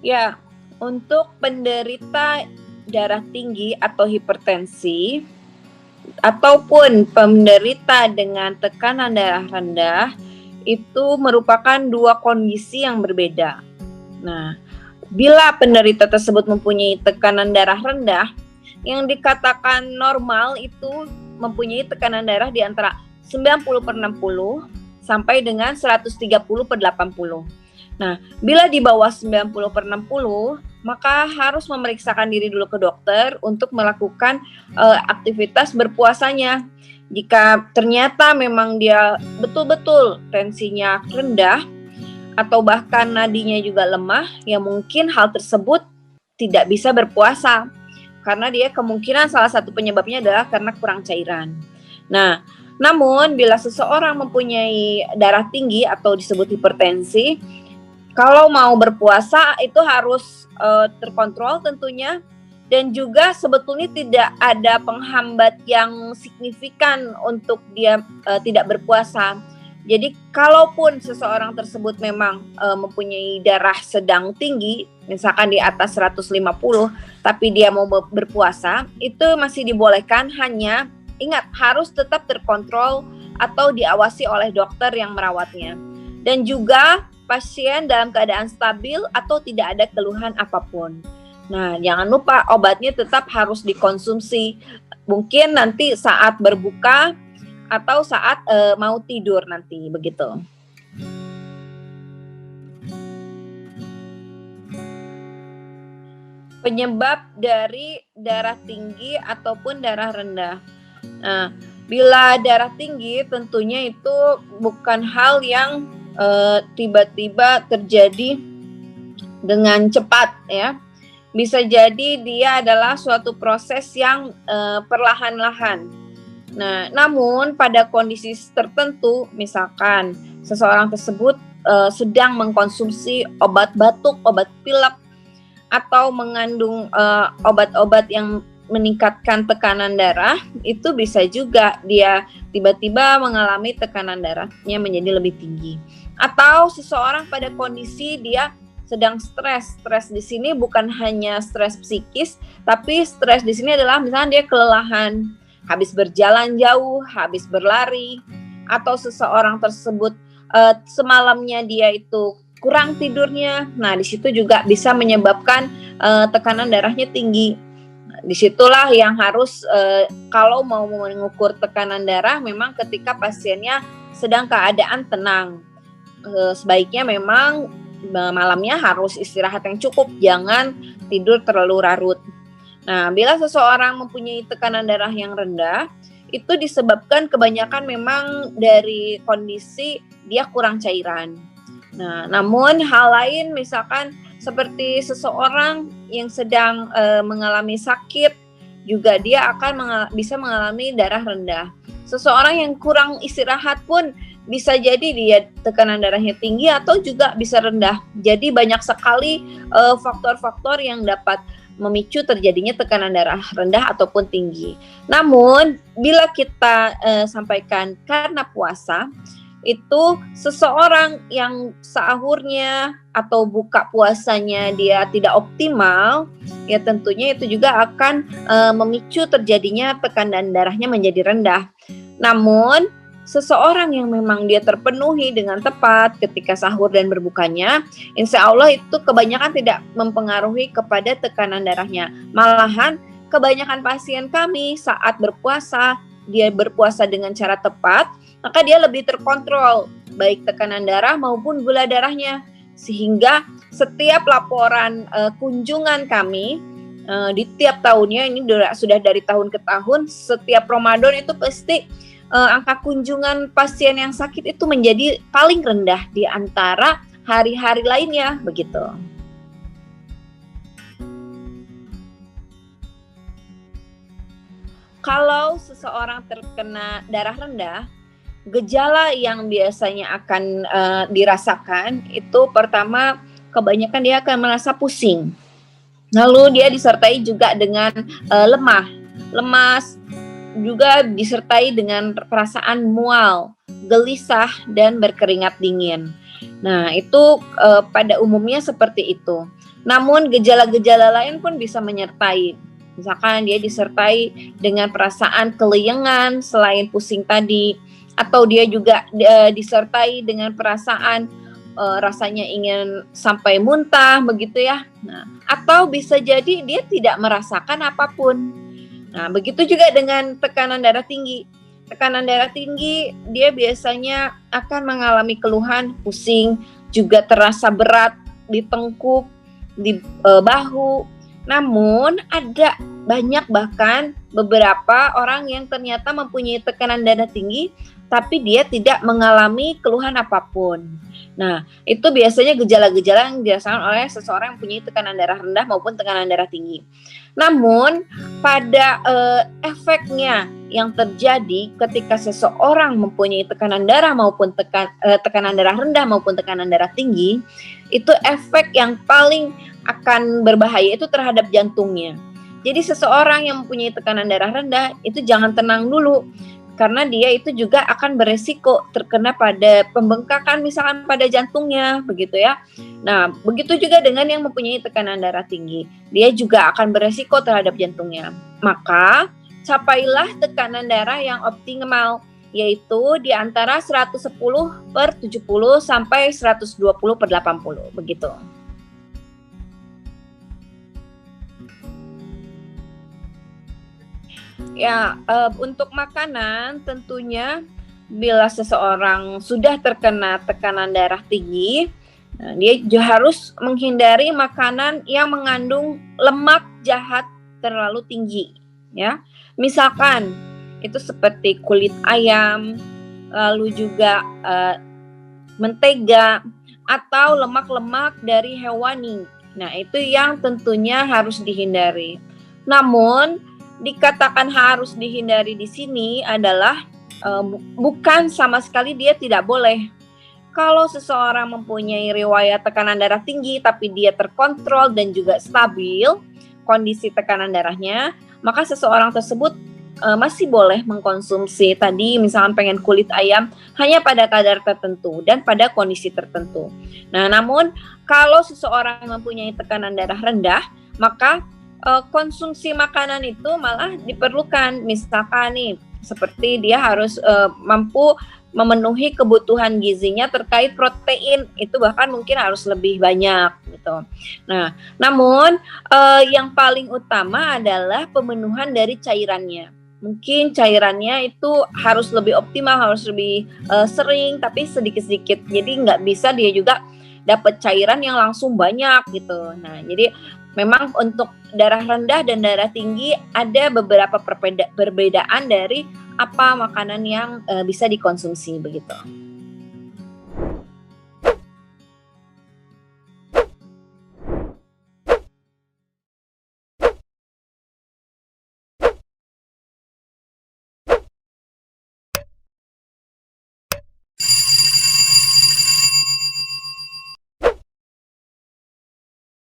Ya, untuk penderita darah tinggi atau hipertensi ataupun penderita dengan tekanan darah rendah itu merupakan dua kondisi yang berbeda. Nah, bila penderita tersebut mempunyai tekanan darah rendah, yang dikatakan normal itu mempunyai tekanan darah di antara 90/60 sampai dengan 130/80. Nah, bila di bawah 90/60, maka harus memeriksakan diri dulu ke dokter untuk melakukan aktivitas berpuasanya. Jika ternyata memang dia betul-betul tensinya rendah atau bahkan nadinya juga lemah, ya mungkin hal tersebut tidak bisa berpuasa. Karena dia kemungkinan salah satu penyebabnya adalah karena kurang cairan. Nah, namun bila seseorang mempunyai darah tinggi atau disebut hipertensi, kalau mau berpuasa itu harus terkontrol tentunya, dan juga sebetulnya tidak ada penghambat yang signifikan untuk dia tidak berpuasa. Jadi kalaupun seseorang tersebut memang mempunyai darah sedang tinggi, misalkan di atas 150, tapi dia mau berpuasa, itu masih dibolehkan, hanya ingat harus tetap terkontrol atau diawasi oleh dokter yang merawatnya. Dan juga pasien dalam keadaan stabil atau tidak ada keluhan apapun. Nah, jangan lupa obatnya tetap harus dikonsumsi. Mungkin nanti saat berbuka atau saat mau tidur nanti, begitu. Penyebab dari darah tinggi ataupun darah rendah. Nah, bila darah tinggi tentunya itu bukan hal yang tiba-tiba terjadi dengan cepat ya. Bisa jadi dia adalah suatu proses yang perlahan-lahan. Nah, namun pada kondisi tertentu, misalkan seseorang tersebut sedang mengkonsumsi obat batuk, obat pilek, atau mengandung obat-obat yang meningkatkan tekanan darah, itu bisa juga dia tiba-tiba mengalami tekanan darahnya menjadi lebih tinggi. Atau seseorang pada kondisi dia sedang stres. Stres di sini bukan hanya stres psikis, tapi stres di sini adalah misalnya dia kelelahan, habis berjalan jauh, habis berlari, atau seseorang tersebut semalamnya dia itu kurang tidurnya. Nah, di situ juga bisa menyebabkan tekanan darahnya tinggi. Disitulah yang harus kalau mau mengukur tekanan darah, memang ketika pasiennya sedang keadaan tenang. Sebaiknya memang malamnya harus istirahat yang cukup, jangan tidur terlalu larut. Nah, bila seseorang mempunyai tekanan darah yang rendah, itu disebabkan kebanyakan memang dari kondisi dia kurang cairan. Nah, namun hal lain misalkan seperti seseorang yang sedang mengalami sakit, juga dia akan bisa mengalami darah rendah. Seseorang yang kurang istirahat pun bisa jadi dia tekanan darahnya tinggi atau juga bisa rendah. Jadi banyak sekali faktor-faktor yang dapat memicu terjadinya tekanan darah rendah ataupun tinggi. Namun bila kita sampaikan karena puasa, itu seseorang yang sahurnya atau buka puasanya dia tidak optimal, ya tentunya itu juga akan memicu terjadinya tekanan darahnya menjadi rendah. Namun seseorang yang memang dia terpenuhi dengan tepat ketika sahur dan berbukanya, insya Allah itu kebanyakan tidak mempengaruhi kepada tekanan darahnya. Malahan kebanyakan pasien kami saat berpuasa, dia berpuasa dengan cara tepat, maka dia lebih terkontrol baik tekanan darah maupun gula darahnya. Sehingga setiap laporan kunjungan kami di tiap tahunnya, ini sudah dari tahun ke tahun, setiap Ramadan itu pasti angka kunjungan pasien yang sakit itu menjadi paling rendah di antara hari-hari lainnya, begitu. Kalau seseorang terkena darah rendah, gejala yang biasanya akan dirasakan itu pertama, kebanyakan dia akan merasa pusing. Lalu dia disertai juga dengan lemah, lemas, juga disertai dengan perasaan mual, gelisah, dan berkeringat dingin. Nah, itu pada umumnya seperti itu. Namun gejala-gejala lain pun bisa menyertai. Misalkan dia disertai dengan perasaan keleyengan selain pusing tadi, atau dia juga disertai dengan perasaan rasanya ingin sampai muntah begitu ya. Nah, atau bisa jadi dia tidak merasakan apapun. Nah, begitu juga dengan tekanan darah tinggi. Tekanan darah tinggi dia biasanya akan mengalami keluhan pusing, juga terasa berat di tengkuk, di bahu. Namun ada banyak bahkan beberapa orang yang ternyata mempunyai tekanan darah tinggi tapi dia tidak mengalami keluhan apapun. Nah, itu biasanya gejala-gejala yang dirasakan oleh seseorang yang mempunyai tekanan darah rendah maupun tekanan darah tinggi. Namun pada efeknya yang terjadi ketika seseorang mempunyai tekanan darah maupun tekanan darah rendah maupun tekanan darah tinggi, itu efek yang paling akan berbahaya itu terhadap jantungnya. Jadi seseorang yang mempunyai tekanan darah rendah itu jangan tenang dulu, karena dia itu juga akan beresiko terkena pada pembengkakan misalkan pada jantungnya begitu ya. Nah, begitu juga dengan yang mempunyai tekanan darah tinggi, dia juga akan beresiko terhadap jantungnya. Maka capailah tekanan darah yang optimal, yaitu di antara 110/70 sampai 120/80 begitu. Ya, untuk makanan tentunya bila seseorang sudah terkena tekanan darah tinggi, dia harus menghindari makanan yang mengandung lemak jahat terlalu tinggi, ya. Misalkan itu seperti kulit ayam, lalu juga mentega atau lemak-lemak dari hewani. Nah, itu yang tentunya harus dihindari. Namun dikatakan harus dihindari di sini adalah bukan sama sekali dia tidak boleh. Kalau seseorang mempunyai riwayat tekanan darah tinggi tapi dia terkontrol dan juga stabil kondisi tekanan darahnya, maka seseorang tersebut masih boleh mengkonsumsi tadi misalnya pengen kulit ayam hanya pada kadar tertentu dan pada kondisi tertentu. Nah, namun kalau seseorang mempunyai tekanan darah rendah, maka konsumsi makanan itu malah diperlukan. Misalkan nih, seperti dia harus mampu memenuhi kebutuhan gizinya terkait protein, itu bahkan mungkin harus lebih banyak gitu. Nah, namun yang paling utama adalah pemenuhan dari cairannya. Mungkin cairannya itu harus lebih optimal, harus lebih sering, tapi sedikit-sedikit. Jadi nggak bisa dia juga dapat cairan yang langsung banyak gitu. Nah, jadi memang untuk darah rendah dan darah tinggi ada beberapa perbedaan dari apa makanan yang bisa dikonsumsi begitu.